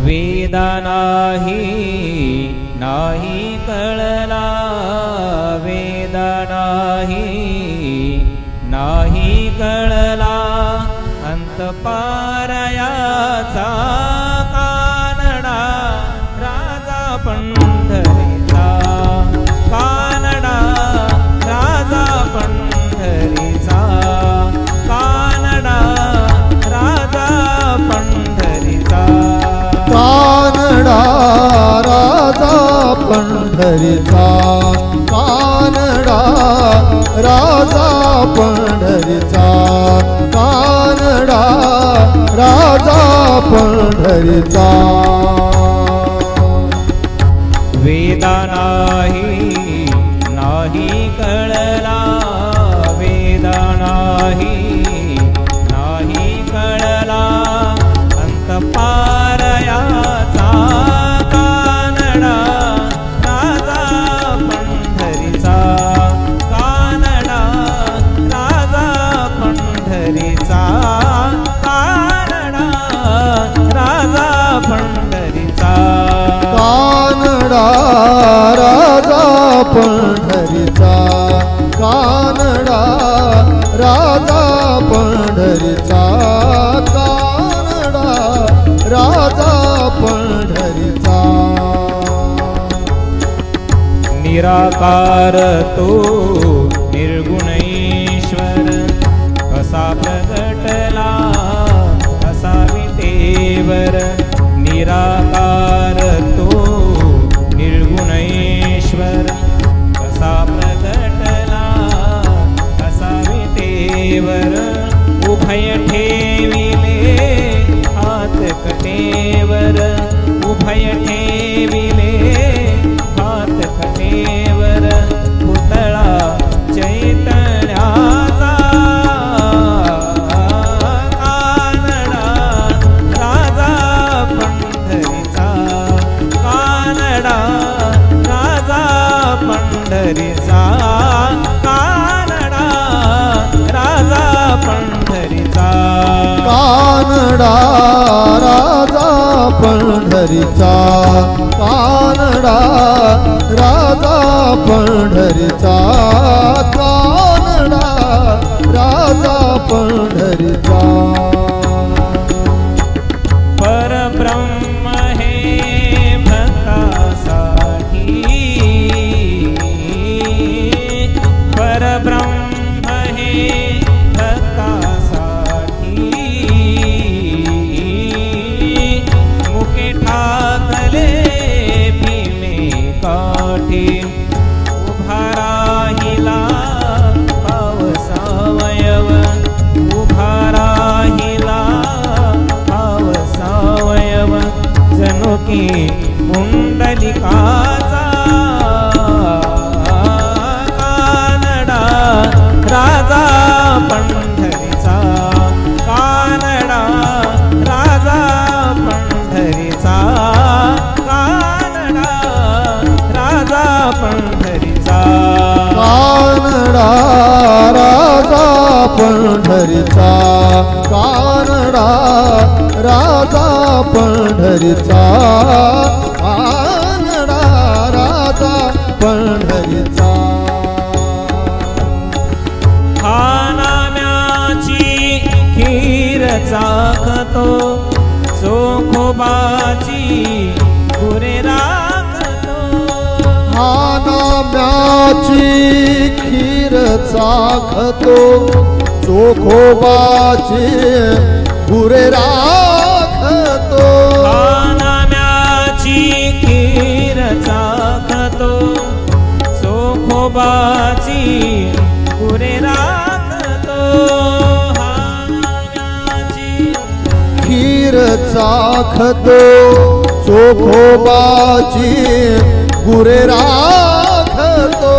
वेदा नाही नाही कळला, वेदा नाही नाही कळला, अंतपारायाचा कानडा राजा पंढरीचा, कानडा राजा पंढरीचा, कानडा राजा पंढरीचा, कानडा राजा पंढरीचा, कानडा राजा पंढरीचा, कानडा राजा पंढरीचा. वेदा नाही नाही कळला, वेदा नाही नाही कळला, अंतपारयाचा कानडा राजा पंढरीचा, कानडा राजा पंढरीचा, कानडा राजा पंढरीचा, कानडा राजा पंढरीचा, कानडा राजा पंढरीचा, कानडा राजा पंढरीचा. निराकार तो निर्गुणेश्वर, कसा प्रगटला असा विटेवर, निराकार तो निर्गुणेश्वर, कसा प्रगटला असा विटेवर, उभय ठेविले हात कटेवर, उभय ठेविले हात कटेवर, पुतळा चैतन्याचा, कानडा राजा पंढरीचा, कानडा राजा पंढरीचा, कानडा राजा पंढरीचा, कानडा राजा पंढरीचा, कानडा राजा पंढरीचा, कानडा राजा पंढरीचा. परब्रह्म हे भक्तासाठी, परब्रह्म हे भक्तासाठी, मुके ठाकले भीमे काठी, उभा राहिला पावसावयव, उभा राहिला पावसावयव, जणू की पुंडलिकाचा, कानडा राजा पंढरीचा, कानडा राजा पंढरीचा, कानडा राजा पंढरीचा, कानडा राजा पंढरीचा, कानडा राजा पंढरीचा, कानडा राजा पंढरीचा. खानाम्याची खीर चाखतो, चोखोबाची गुरे राखतो, खानाम्याची खीर चाखतो, चोखोबाची गुरे राखतो, खानाम्याची खीर चाखतो, चोखोबाची गुरे राखतो, खानाम्याची खीर चाखतो, चोखोबाची गुरे राखतो,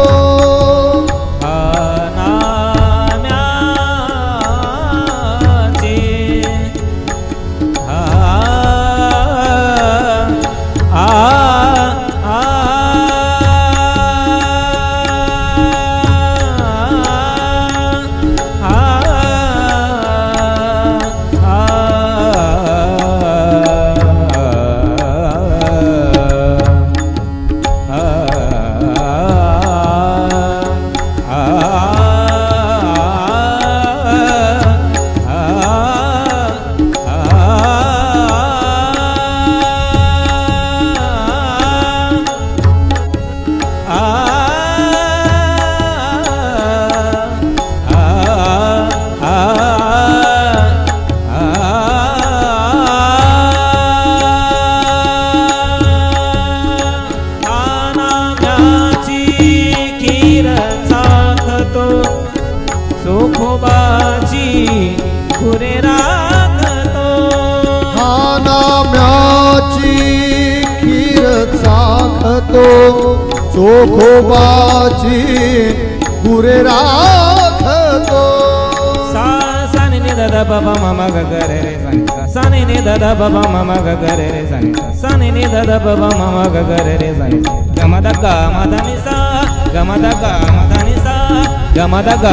राखतो चोखोबाची गुरे राखतो सा सा नि नि द द ब ब म म ग ग रे रे सा नि सा सा नि नि द द ब ब म म ग ग रे रे सा नि सा सा नि नि द द ब ब म म ग ग रे रे सा नि सा ग म द ग म द नि सा ग म द ग म द नि सा ग म द ग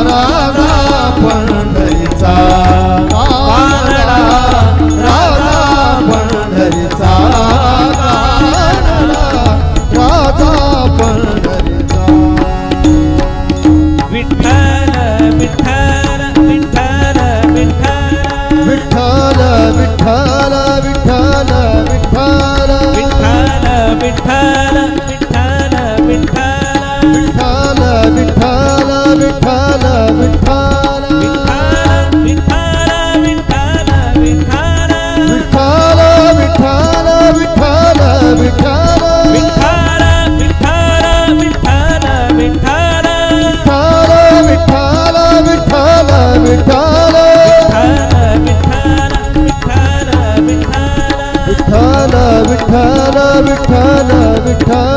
राजा पंढरीचा कानडा राजा पंढरीचा कानडा राजा पंढरीचा विठ्ठल विठ्ठल विठ्ठल विठ्ठल विठ्ठल विठ्ठल विठ्ठल विठ्ठल विठ्ठल विठ्ठल विठ्ठल विठ्ठल विठ्ठल विठ्ठल विठ्ठल विठ्ठल विठ्ठल विठ्ठल विठ्ठल